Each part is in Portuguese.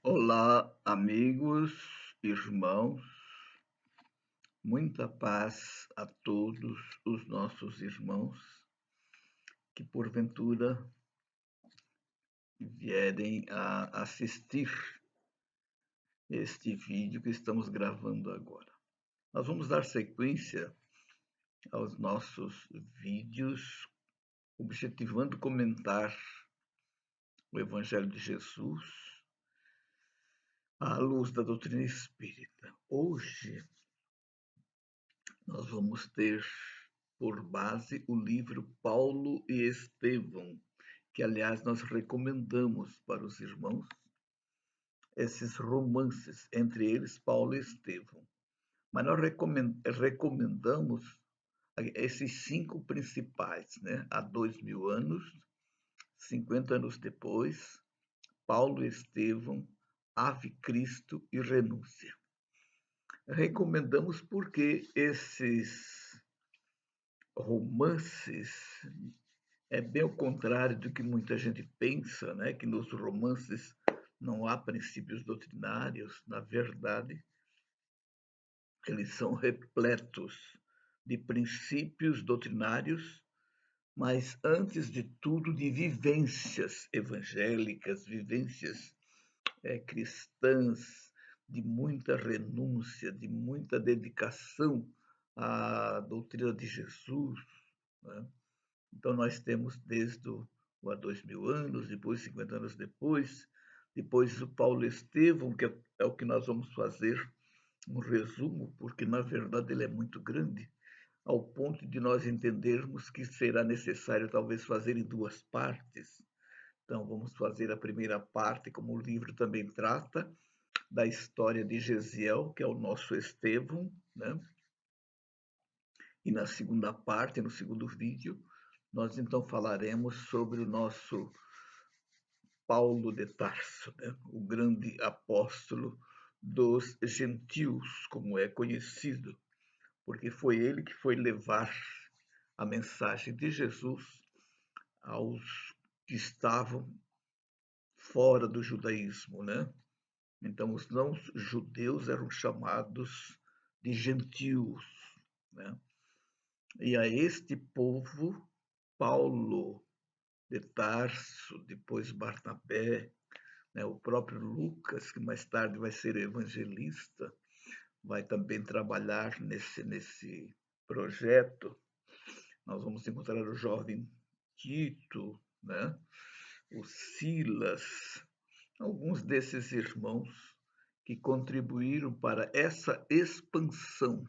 Olá, amigos, irmãos, muita paz a todos os nossos irmãos que porventura vierem a assistir este vídeo que estamos gravando agora. Nós vamos dar sequência aos nossos vídeos, objetivando comentar o Evangelho de Jesus à luz da doutrina espírita. Hoje nós vamos ter por base o livro Paulo e Estevão, que, aliás, nós recomendamos para os irmãos esses romances, entre eles Paulo e Estevão. Mas nós recomendamos esses cinco principais, né? Há 2000 anos, 50 anos depois, Paulo e Estevão, Ave Cristo e Renúncia. Recomendamos porque esses romances é bem ao contrário do que muita gente pensa, né? Que nos romances não há princípios doutrinários. Na verdade, eles são repletos de princípios doutrinários, mas, antes de tudo, de vivências evangélicas, vivências cristãs, de muita renúncia, de muita dedicação à doutrina de Jesus, né? Então, nós temos desde há 2000 anos, depois 50 anos depois o Paulo Estevão, que é o que nós vamos fazer um resumo, porque na verdade ele é muito grande, ao ponto de nós entendermos que será necessário talvez fazer em duas partes. Então, vamos fazer a primeira parte, como o livro também trata, da história de Gesiel, que é o nosso Estevão, né? E na segunda parte, no segundo vídeo, nós então falaremos sobre o nosso Paulo de Tarso, né? O grande apóstolo dos gentios, como é conhecido, porque foi ele que foi levar a mensagem de Jesus aos que estavam fora do judaísmo, né? Então, os não judeus eram chamados de gentios, né? E a este povo, Paulo de Tarso, depois Barnabé, né, o próprio Lucas, que mais tarde vai ser evangelista, vai também trabalhar nesse projeto. Nós vamos encontrar o jovem Tito, né, o Silas, alguns desses irmãos que contribuíram para essa expansão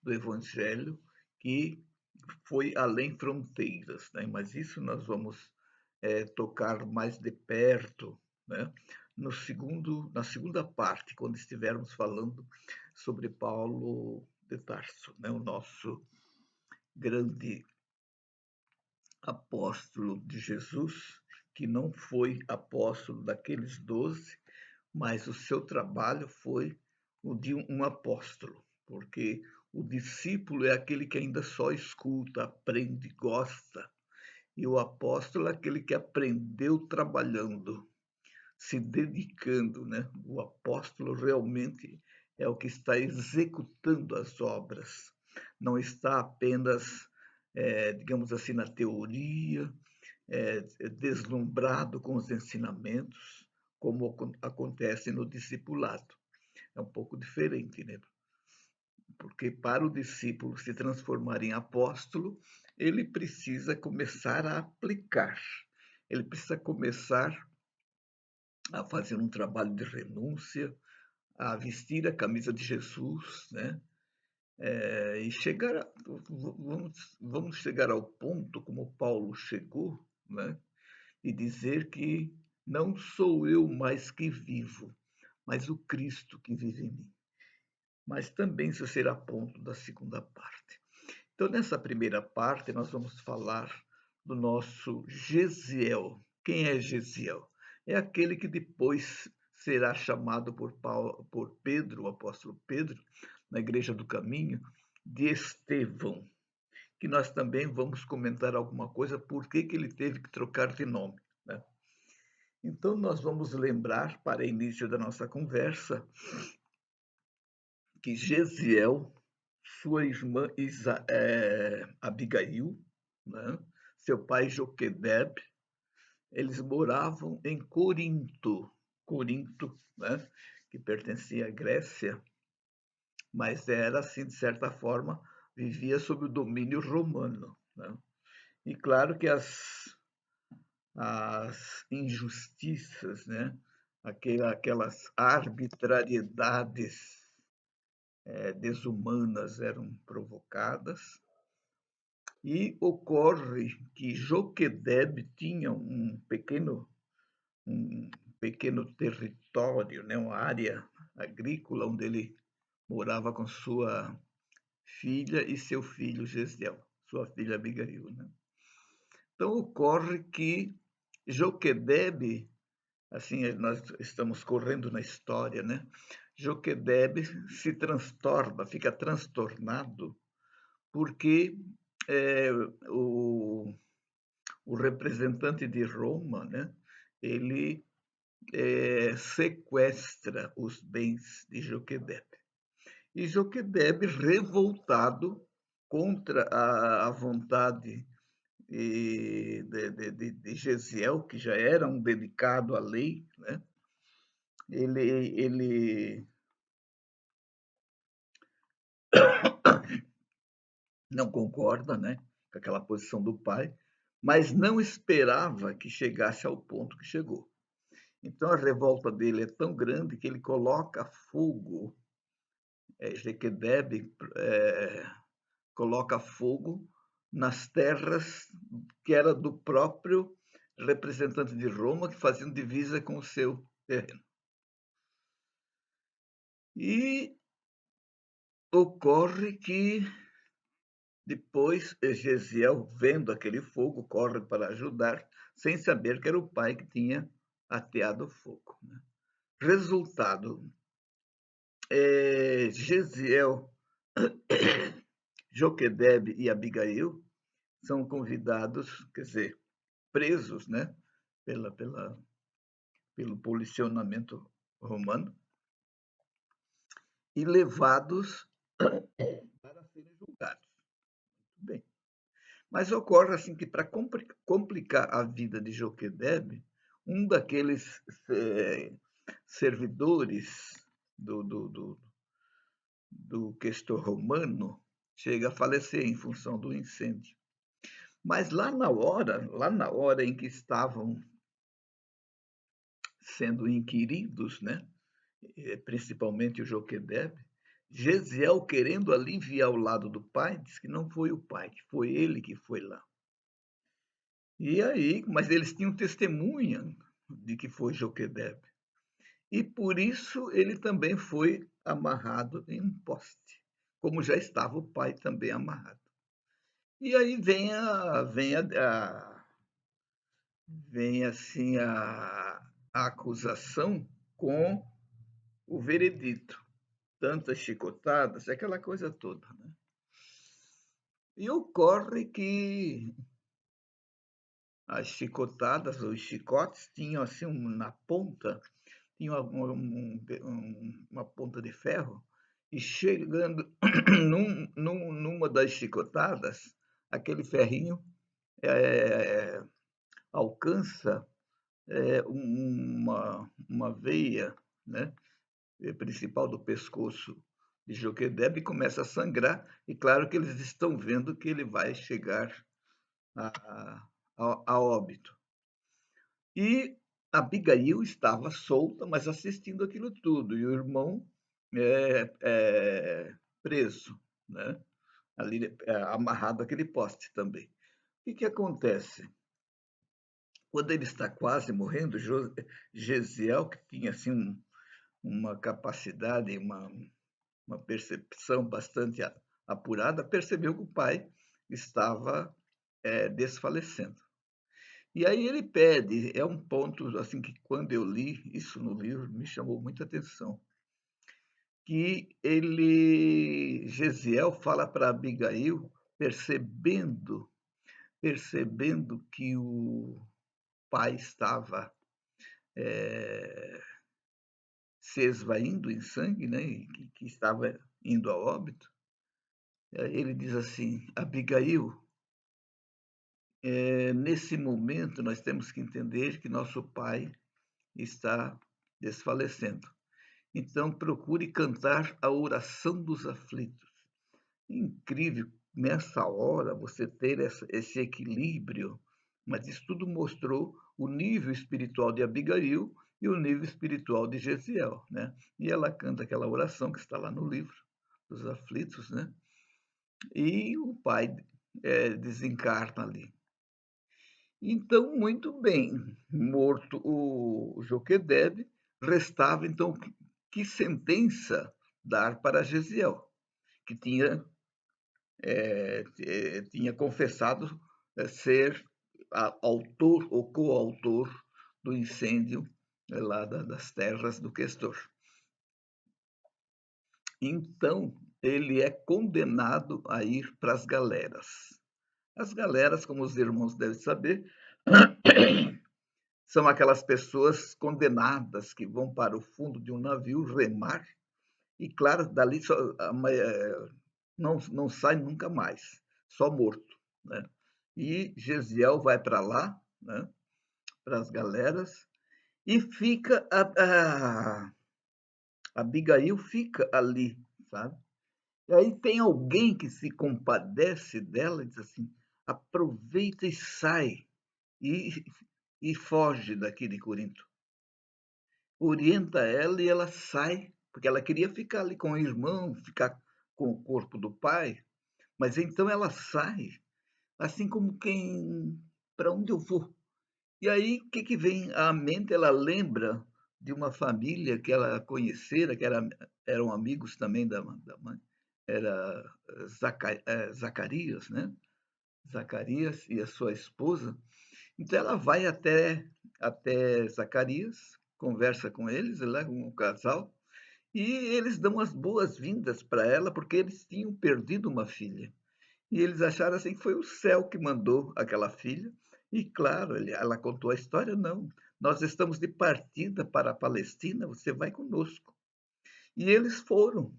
do Evangelho que foi além fronteiras, né? Mas isso nós vamos tocar mais de perto, né? Na segunda parte, quando estivermos falando sobre Paulo de Tarso, né? O nosso grande apóstolo de Jesus, que não foi apóstolo daqueles 12, mas o seu trabalho foi o de um apóstolo, porque o discípulo é aquele que ainda só escuta, aprende, gosta, e o apóstolo é aquele que aprendeu trabalhando, se dedicando, né? O apóstolo realmente é o que está executando as obras, não está apenas, digamos assim, na teoria, deslumbrado com os ensinamentos, como acontece no discipulado. É um pouco diferente, né? Porque para o discípulo se transformar em apóstolo, ele precisa começar a aplicar, ele precisa começar a fazer um trabalho de renúncia, a vestir a camisa de Jesus, né? E vamos chegar ao ponto, como Paulo chegou, né? E dizer que não sou eu mais que vivo, mas o Cristo que vive em mim. Mas também isso será ponto da segunda parte. Então, nessa primeira parte, nós vamos falar do nosso Gesiel. Quem é Gesiel? É aquele que depois será chamado por Pedro, o apóstolo Pedro, na Igreja do Caminho, de Estevão, que nós também vamos comentar alguma coisa, por que ele teve que trocar de nome, né? Então, nós vamos lembrar, para início da nossa conversa, que Gesiel, sua irmã Abigail, né? Seu pai Joquedebe, eles moravam em Corinto, né? Que pertencia à Grécia, mas era, assim, de certa forma, vivia sob o domínio romano, né? E claro que as injustiças, né? Aquelas arbitrariedades desumanas eram provocadas, e ocorre que Joquedebe tinha um pequeno território, né? Uma área agrícola onde ele morava com sua filha e seu filho Gesiel, sua filha Abigail, né? Então ocorre que Joquedebe, assim, nós estamos correndo na história, né? Joquedebe se transtorna, fica transtornado, porque é, o, o representante de Roma, né? Ele sequestra os bens de Joquedebe. E Joquedebe, revoltado contra a vontade de Gesiel, que já era um dedicado à lei, né? Ele não concorda, né, com aquela posição do pai, mas não esperava que chegasse ao ponto que chegou. Então a revolta dele é tão grande que ele coloca fogo, Jequedebe coloca fogo nas terras que era do próprio representante de Roma, que faziam divisa com o seu terreno. E ocorre que depois Gesiel, vendo aquele fogo, corre para ajudar, sem saber que era o pai que tinha ateado o fogo, né? Resultado, Gesiel, Joquedebe e Abigail são convidados, quer dizer, presos, né, pelo policionamento romano e levados para serem julgados. Bem, mas ocorre assim que, para complicar a vida de Joquedebe, um daqueles servidores do questor romano chega a falecer em função do incêndio. Mas lá na hora em que estavam sendo inquiridos, né, principalmente o Joquedebe, Gesiel, querendo aliviar o lado do pai, diz que não foi o pai, que foi ele que foi lá. E aí, mas eles tinham testemunha de que foi Joquedebe. E por isso ele também foi amarrado em um poste, como já estava o pai também amarrado. E aí vem assim a acusação com o veredito, tantas chicotadas, aquela coisa toda, né? E ocorre que as chicotadas, os chicotes, tinham assim na ponta, tinha uma ponta de ferro, e chegando numa das chicotadas, aquele ferrinho alcança uma veia, né, principal do pescoço de Joquedebe, e começa a sangrar, e claro que eles estão vendo que ele vai chegar a óbito. E Abigail estava solta, mas assistindo aquilo tudo, e o irmão preso, né? Ali amarrado àquele poste também. O que acontece? Quando ele está quase morrendo, Gesiel, que tinha assim uma capacidade, uma percepção bastante apurada, percebeu que o pai estava desfalecendo. E aí ele pede, é um ponto assim que quando eu li isso no livro me chamou muita atenção, que Gesiel fala para Abigail, percebendo que o pai estava eh, se esvaindo em sangue, né, e que estava indo a óbito, ele diz assim: "Abigail, nesse momento nós temos que entender que nosso pai está desfalecendo. Então procure cantar a oração dos aflitos". Incrível nessa hora você ter esse equilíbrio, mas isso tudo mostrou o nível espiritual de Abigail e o nível espiritual de Jesiel, né. E ela canta aquela oração que está lá no livro dos aflitos, né, e o pai, desencarna ali. Então, muito bem, morto o Joquedebe, restava então que sentença dar para Jesiel, que tinha confessado, ser autor ou coautor do incêndio, lá das terras do Questor. Então, ele é condenado a ir para as galeras. As galeras, como os irmãos devem saber, são aquelas pessoas condenadas que vão para o fundo de um navio remar e, claro, dali só não sai nunca mais, só morto, né. E Gesiel vai para lá, né, para as galeras, e fica a Abigail fica ali, sabe. E aí tem alguém que se compadece dela e diz assim: "Aproveita e sai, e foge daqui de Corinto". Orienta ela e ela sai, porque ela queria ficar ali com o irmão, ficar com o corpo do pai, mas então ela sai, assim como quem: "Para onde eu vou?". E aí, o que que vem à mente? Ela lembra de uma família que ela conhecera, que eram amigos também da mãe, era Zacarias, né, Zacarias e a sua esposa. Então ela vai até Zacarias, conversa com eles, lá com o casal, e eles dão as boas-vindas para ela, porque eles tinham perdido uma filha. E eles acharam, assim, que foi o céu que mandou aquela filha. E claro, ela contou a história: "Não, nós estamos de partida para a Palestina, você vai conosco". E eles foram,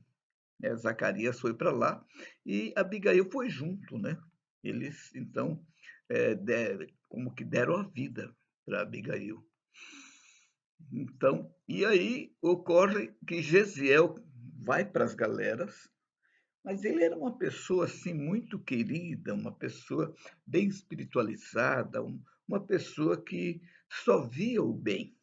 Zacarias foi para lá e Abigail foi junto, né. Eles então, como que deram a vida para Abigail. Então, e aí ocorre que Gesiel vai para as galeras, mas ele era uma pessoa, assim, muito querida, uma pessoa bem espiritualizada, uma pessoa que só via o bem.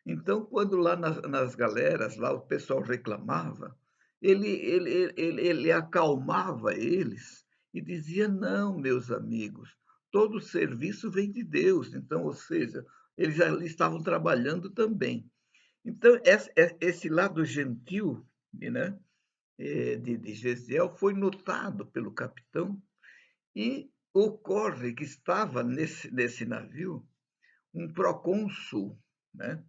Então, quando lá nas galeras, lá o pessoal reclamava, ele acalmava eles e dizia: "Não, meus amigos, todo serviço vem de Deus". Então, ou seja, eles já ali estavam trabalhando também. Então esse lado gentil, né, de Gesiel foi notado pelo capitão e ocorre que estava nesse navio um procônsul, né,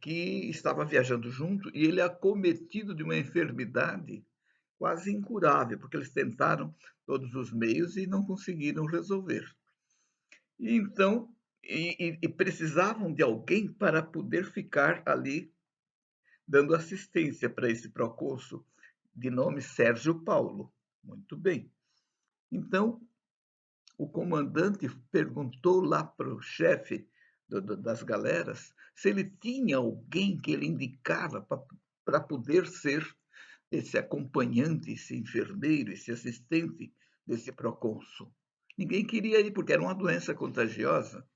que estava viajando junto e ele é acometido de uma enfermidade quase incurável, porque eles tentaram todos os meios e não conseguiram resolver. E então precisavam de alguém para poder ficar ali dando assistência para esse procônsul, de nome Sérgio Paulo. Muito bem. Então, o comandante perguntou lá para o chefe das galeras se ele tinha alguém que ele indicava para poder ser esse acompanhante, esse enfermeiro, esse assistente desse procônsul. Ninguém queria ir, porque era uma doença contagiosa.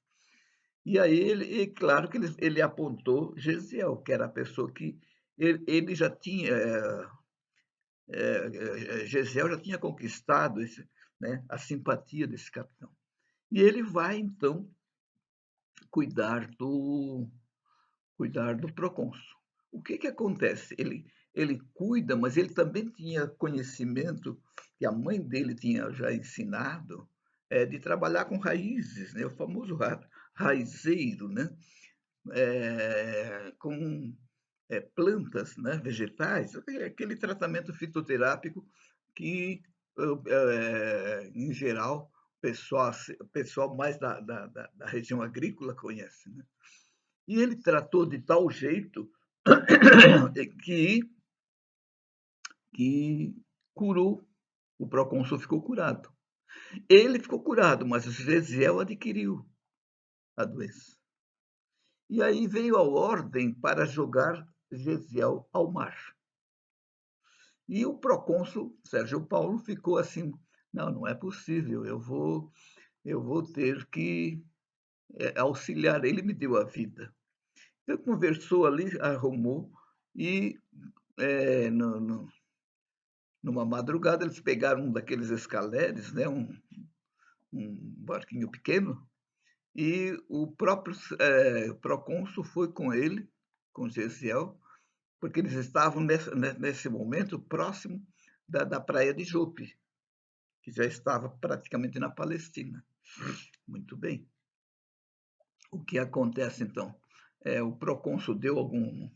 E aí claro que ele apontou Gesiel, que era a pessoa que ele já tinha, Gesiel já tinha conquistado né, a simpatia desse capitão. E ele vai então cuidar do cuidar do procônsul. O que que acontece? Ele cuida, mas ele também tinha conhecimento que a mãe dele tinha já ensinado, de trabalhar com raízes, né, o famoso raizeiro, né, com, plantas, né, vegetais, aquele tratamento fitoterápico que, em geral, pessoal mais da região agrícola conhece, né? E ele tratou de tal jeito que, que curou, o procônsul ficou curado. Ele ficou curado, mas o Gesiel adquiriu a doença. E aí veio a ordem para jogar Gesiel ao mar. E o procônsul Sérgio Paulo ficou assim: não, não é possível, eu vou ter que auxiliar. Ele me deu a vida. Então, conversou ali, arrumou, e numa madrugada eles pegaram um daqueles escaleres, né, um barquinho pequeno, e o próprio procônsul foi com ele, com Gesiel, porque eles estavam nesse momento próximo da praia de Jope, que já estava praticamente na Palestina. Muito bem. O que acontece então? O procônsul deu algum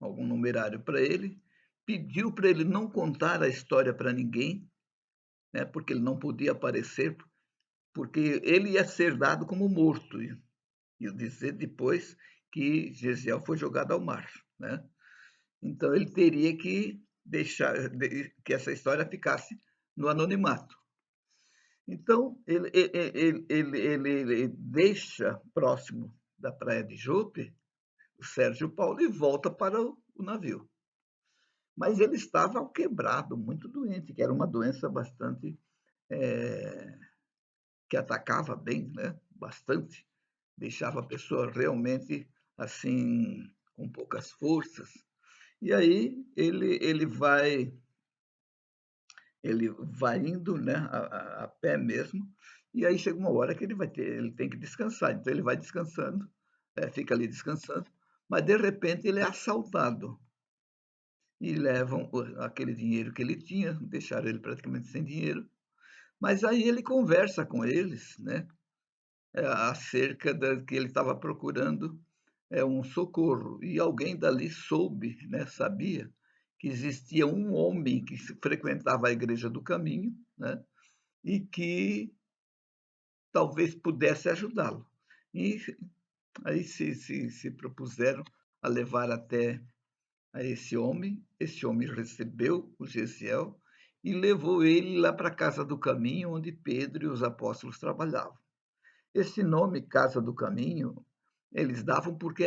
numerário para ele, pediu para ele não contar a história para ninguém, né, porque ele não podia aparecer, porque ele ia ser dado como morto, e dizer depois que Gesiel foi jogado ao mar, né? Então ele teria que deixar que essa história ficasse no anonimato. Então ele deixa próximo da praia de Jope o Sérgio Paulo e volta para o navio. Mas ele estava quebrado, muito doente, que era uma doença bastante que atacava bem, né? Bastante, deixava a pessoa realmente assim com poucas forças. E aí ele vai indo, né, a pé mesmo, e aí chega uma hora que ele tem que descansar. Então ele vai descansando, fica ali descansando, mas de repente ele é assaltado e levam aquele dinheiro que ele tinha, deixaram ele praticamente sem dinheiro. Mas aí ele conversa com eles, né, acerca da que ele estava procurando um socorro. E alguém dali soube, né, sabia que existia um homem que frequentava a Igreja do Caminho, né, e que talvez pudesse ajudá-lo. E aí se propuseram a levar até a esse homem recebeu o Gesiel e levou ele lá para a Casa do Caminho, onde Pedro e os apóstolos trabalhavam. Esse nome Casa do Caminho, eles davam porque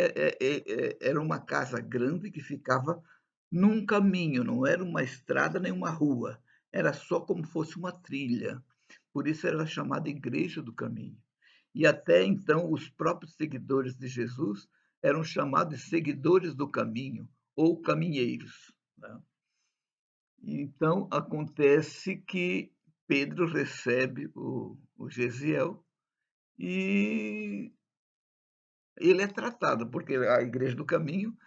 era uma casa grande que ficava num caminho, não era uma estrada nem uma rua, era só como fosse uma trilha. Por isso era chamada Igreja do Caminho. E até então os próprios seguidores de Jesus eram chamados seguidores do caminho ou caminheiros, né? Então acontece que Pedro recebe o Gesiel e ele é tratado, porque a Igreja do Caminho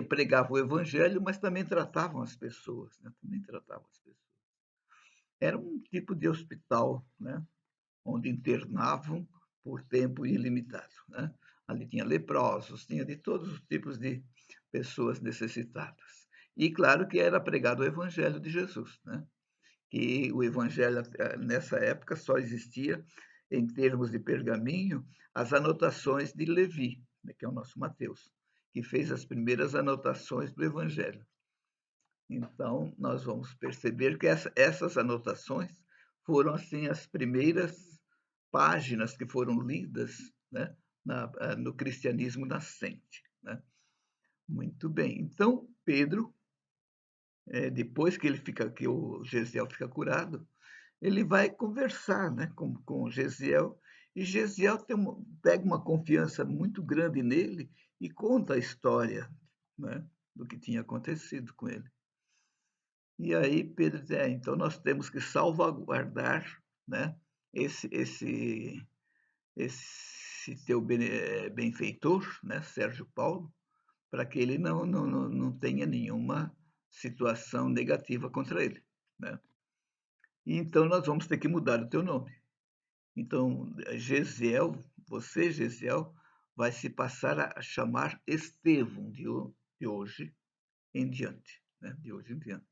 pregava o Evangelho, mas também tratavam as pessoas, né? Também tratavam as pessoas. Era um tipo de hospital, né? Onde internavam por tempo ilimitado, né? Ali tinha leprosos, tinha de todos os tipos de pessoas necessitadas. E claro que era pregado o Evangelho de Jesus, né? Que o Evangelho nessa época só existia em termos de pergaminho as anotações de Levi, né, que é o nosso Mateus, que fez as primeiras anotações do Evangelho. Então, nós vamos perceber que essas anotações foram assim as primeiras páginas que foram lidas, né, no cristianismo nascente, né? Muito bem. Então, Pedro, depois que o Gesiel fica curado, ele vai conversar, né, com Gesiel, e Gesiel pega uma confiança muito grande nele e conta a história, né, do que tinha acontecido com ele. E aí Pedro diz, então nós temos que salvaguardar, né, esse teu benfeitor, né, Sérgio Paulo, para que ele não tenha nenhuma situação negativa contra ele, né? E então nós vamos ter que mudar o teu nome. Então, Gesiel, você, Gesiel, vai se passar a chamar Estevão de hoje em diante, né? De hoje em diante.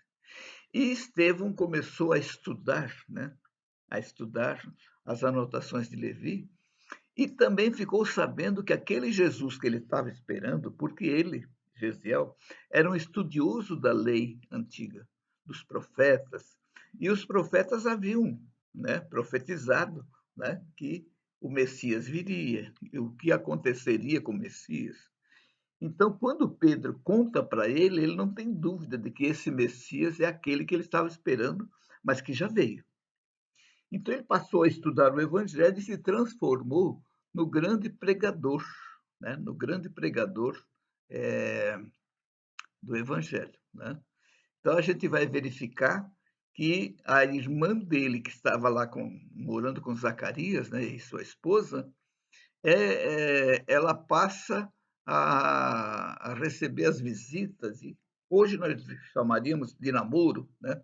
E Estevão começou a estudar, né, a estudar as anotações de Levi, e também ficou sabendo que aquele Jesus que ele estava esperando, porque ele, Gesiel, era um estudioso da lei antiga, dos profetas, e os profetas haviam, né, profetizado, né, que o Messias viria, e o que aconteceria com o Messias. Então, quando Pedro conta para ele, ele não tem dúvida de que esse Messias é aquele que ele estava esperando, mas que já veio. Então ele passou a estudar o Evangelho e se transformou no grande pregador, né? No grande pregador é, do Evangelho. Né? Então a gente vai verificar que a irmã dele, que estava lá morando com Zacarias, né, e sua esposa, ela passa a receber as visitas, e hoje nós chamaríamos de namoro, né,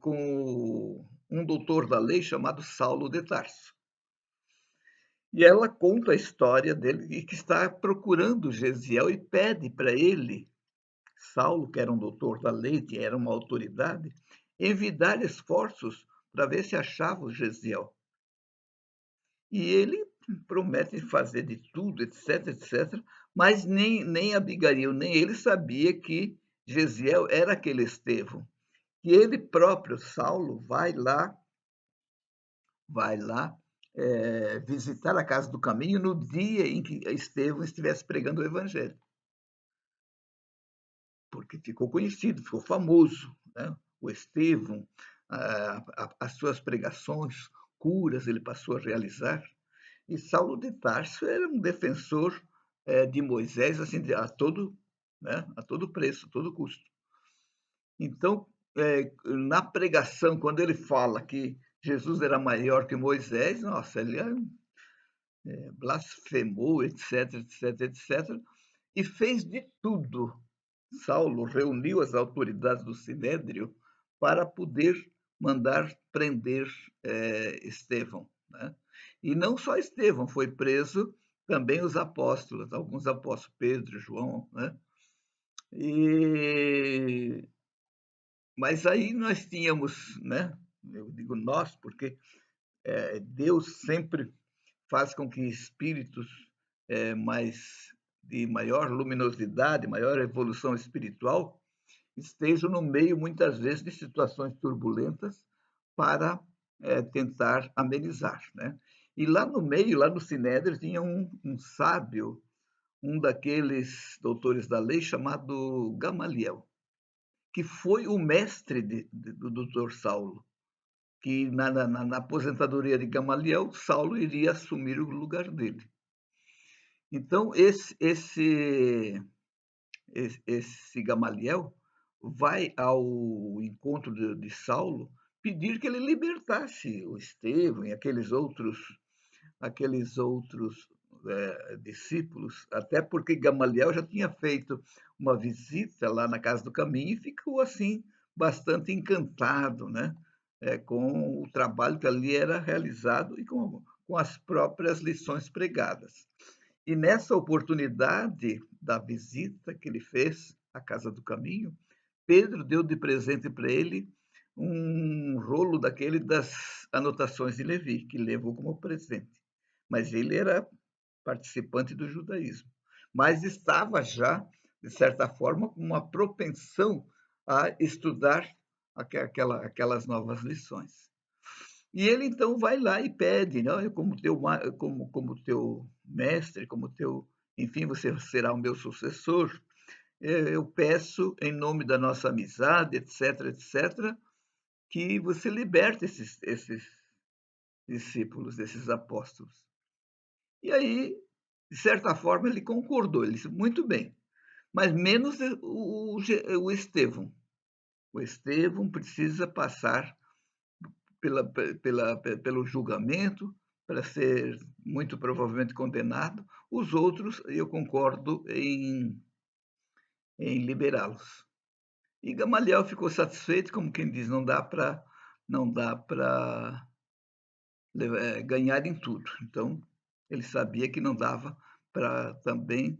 com um doutor da lei chamado Saulo de Tarso. E ela conta a história dele e que está procurando Gesiel e pede para ele, Saulo, que era um doutor da lei, que era uma autoridade, envidar esforços para ver se achava o Gesiel. E ele promete fazer de tudo, etc, etc, mas nem Abigail, nem ele sabia que Gesiel era aquele Estevão. E ele próprio, Saulo, vai lá visitar a casa do caminho no dia em que Estevão estivesse pregando o evangelho, porque ficou conhecido, ficou famoso, né? O Estevão, as suas pregações, curas, ele passou a realizar. E Saulo de Tarso era um defensor de Moisés, assim, né, a todo preço, a todo custo. Então, na pregação, quando ele fala que Jesus era maior que Moisés, nossa, ele blasfemou, etc, etc, etc, e fez de tudo. Saulo reuniu as autoridades do Sinédrio para poder mandar prender Estevão. Né? E não só Estevão, foi preso também os apóstolos, alguns apóstolos, Pedro, João. Né? Mas aí nós tínhamos, né? Eu digo nós, porque Deus sempre faz com que espíritos mais de maior luminosidade, maior evolução espiritual, estejam no meio, muitas vezes, de situações turbulentas para tentar amenizar. Né? E lá no meio, lá no Sinédrio, tinha um sábio, um daqueles doutores da lei, chamado Gamaliel, que foi o mestre do doutor Saulo, que na aposentadoria de Gamaliel, Saulo iria assumir o lugar dele. Então, esse Gamaliel vai ao encontro de Saulo pedir que ele libertasse o Estevão e aqueles outros discípulos, até porque Gamaliel já tinha feito uma visita lá na Casa do Caminho e ficou assim bastante encantado, né, com o trabalho que ali era realizado e com as próprias lições pregadas. E nessa oportunidade da visita que ele fez à Casa do Caminho, Pedro deu de presente para ele um rolo daquele das anotações de Levi, que levou como presente. Mas ele era participante do judaísmo, mas estava já, de certa forma, com uma propensão a estudar aquelas novas lições. E ele então vai lá e pede, né? Como teu mestre, enfim, você será o meu sucessor. Eu peço em nome da nossa amizade, etc, etc, que você liberte esses discípulos, esses apóstolos. E aí, de certa forma, ele concordou, ele disse, muito bem, mas menos o Estevão. O Estevão precisa passar pelo julgamento, para ser muito provavelmente condenado. Os outros, eu concordo em liberá-los. E Gamaliel ficou satisfeito, como quem diz, não dá para ganhar em tudo. Então, ele sabia que não dava para também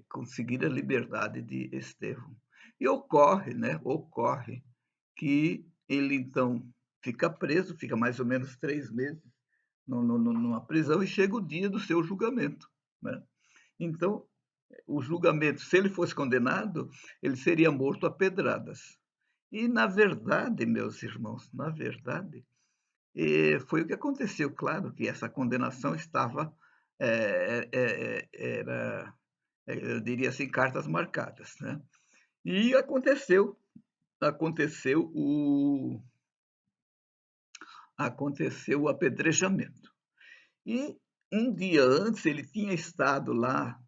conseguir a liberdade de Estevão. E ocorre, né? Ocorre que ele então fica preso, fica mais ou menos 3 meses numa prisão e chega o dia do seu julgamento, né. Então, o julgamento, se ele fosse condenado, ele seria morto a pedradas. E, na verdade, meus irmãos, na verdade, foi o que aconteceu. Claro que essa condenação estava, era, eu diria assim, cartas marcadas, né. E aconteceu o aconteceu o apedrejamento. E um dia antes ele tinha estado lá,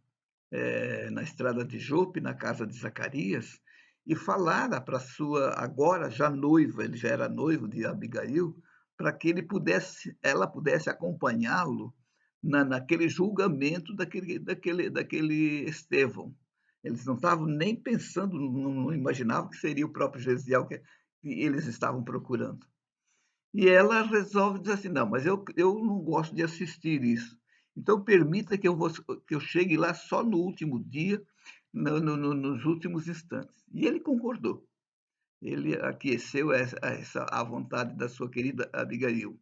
na estrada de Jope, na casa de Zacarias, e falara para sua agora já noiva, ele já era noivo de Abigail, para que ela pudesse acompanhá-lo naquele julgamento daquele Estevão. Eles não estavam nem pensando, não imaginavam que seria o próprio Gesiel que eles estavam procurando. E ela resolve dizer assim: "Não, mas eu não gosto de assistir isso. Então permita que eu chegue lá só no último dia, nos últimos instantes". E ele concordou. Ele aqueceu a vontade da sua querida Abigail.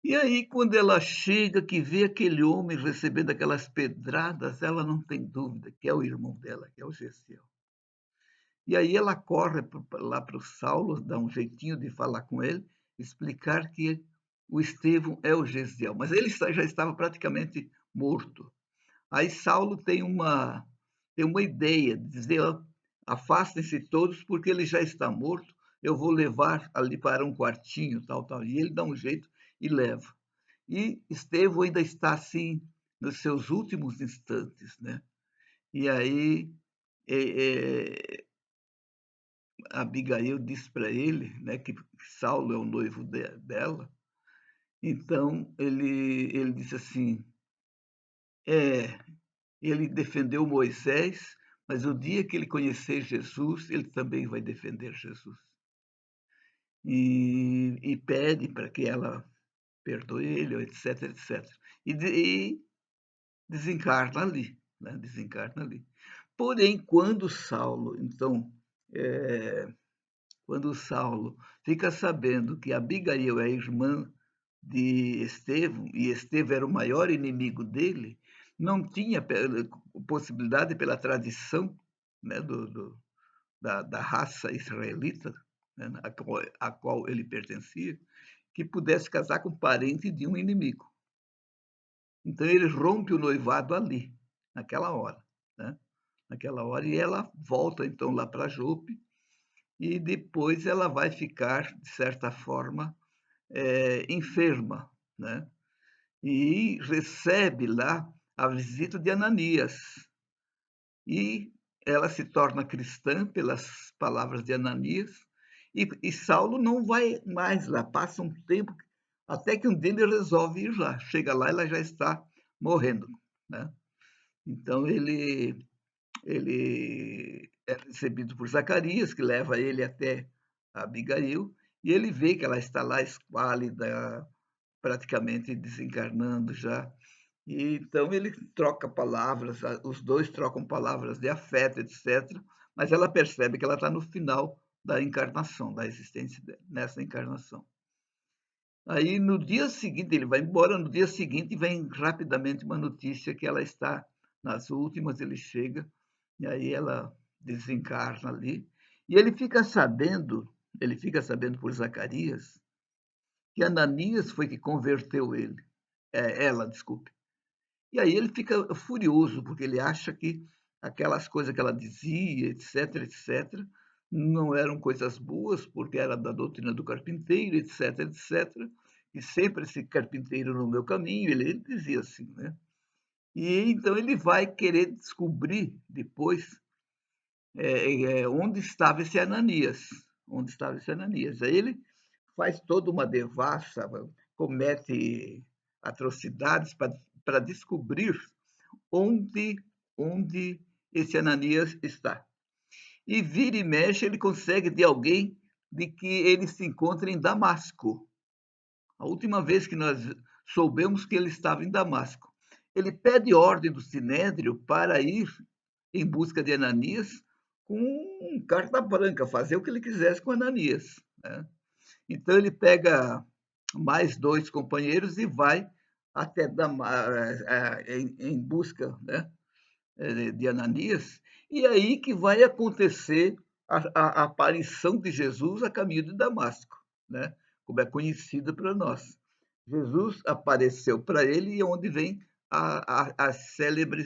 E aí, quando ela chega, que vê aquele homem recebendo aquelas pedradas, ela não tem dúvida que é o irmão dela, que é o Gessiel. E aí ela corre lá para o Saulo, dá um jeitinho de falar com ele, explicar que o Estevão é o Gesiel, mas ele já estava praticamente morto. Aí Saulo tem uma ideia de dizer: "Ó, afastem-se todos, porque ele já está morto, eu vou levar ali para um quartinho, tal, tal". E ele dá um jeito e leva. E Estevão ainda está, assim, nos seus últimos instantes, né. E aí, eh Abigail diz para ele, né, que Saulo é o noivo dela. Então ele disse assim: "É, ele defendeu Moisés, mas o dia que ele conhecer Jesus, ele também vai defender Jesus". E pede para que ela perdoe ele, etc, etc. E desencarna ali, né, desencarna ali. Porém, eh quando Saulo fica sabendo que Abigail é irmã de Estevão, e Estevão era o maior inimigo dele, não tinha possibilidade pela tradição, né, da raça israelita, né, a qual ele pertencia, que pudesse casar com parente de um inimigo. Então ele rompe o noivado ali, naquela hora, né, naquela hora, e ela volta então lá para Jope, e depois ela vai ficar, de certa forma, enferma, né, e recebe lá a visita de Ananias. E ela se torna cristã pelas palavras de Ananias, e Saulo não vai mais lá, passa um tempo, até que um dia ele resolve ir lá. Chega lá, ela já está morrendo, né. Então ele é recebido por Zacarias, que leva ele até Abigail, e ele vê que ela está lá esquálida, praticamente desencarnando já. E então ele troca palavras, os 2 trocam palavras de afeto, etc, mas ela percebe que ela está no final da encarnação, da existência nessa encarnação. Aí no dia seguinte ele vai embora, no dia seguinte vem rapidamente uma notícia que ela está nas últimas, ele chega, e aí ela desencarna ali, e ele fica sabendo por Zacarias, que Ananias foi que converteu ela, desculpe. E aí ele fica furioso, porque ele acha que aquelas coisas que ela dizia, etc, etc, não eram coisas boas, porque era da doutrina do carpinteiro, etc, etc, e sempre esse carpinteiro no meu caminho, ele dizia assim, né. E então ele vai querer descobrir depois, onde estava esse Ananias. Aí ele faz toda uma devassa, comete atrocidades para descobrir onde onde esse Ananias está. E vira e mexe, ele consegue de alguém de que ele se encontra em Damasco. A última vez que nós soubemos que ele estava em Damasco. Ele pede ordem do Sinédrio para ir em busca de Ananias com carta branca, fazer o que ele quisesse com Ananias, né. Então ele pega mais 2 companheiros e vai até em busca, né, de Ananias, e é aí que vai acontecer a aparição de Jesus a caminho de Damasco, né, como é conhecida para nós. Jesus apareceu para ele e onde vem a célebre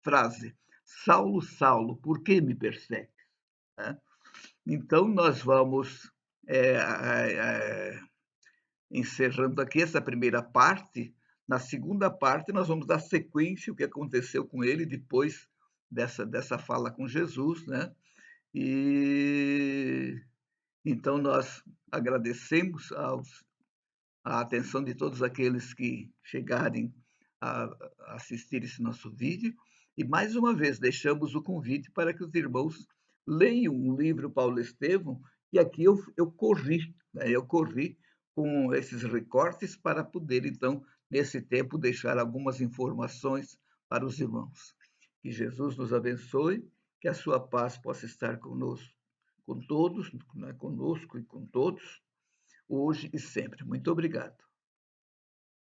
frase: Saulo, Saulo, por que me persegue? Né? Então, nós vamos encerrando aqui essa primeira parte. Na segunda parte, nós vamos dar sequência o que aconteceu com ele depois dessa fala com Jesus, né? E então nós agradecemos a atenção de todos aqueles que chegarem a assistir esse nosso vídeo. E mais uma vez deixamos o convite para que os irmãos leiam o livro Paulo Estevão, e aqui eu corri, né? Eu corri com esses recortes para poder, então, nesse tempo, deixar algumas informações para os irmãos. Que Jesus nos abençoe, que a sua paz possa estar conosco, com todos, né? Conosco e com todos, hoje e sempre. Muito obrigado.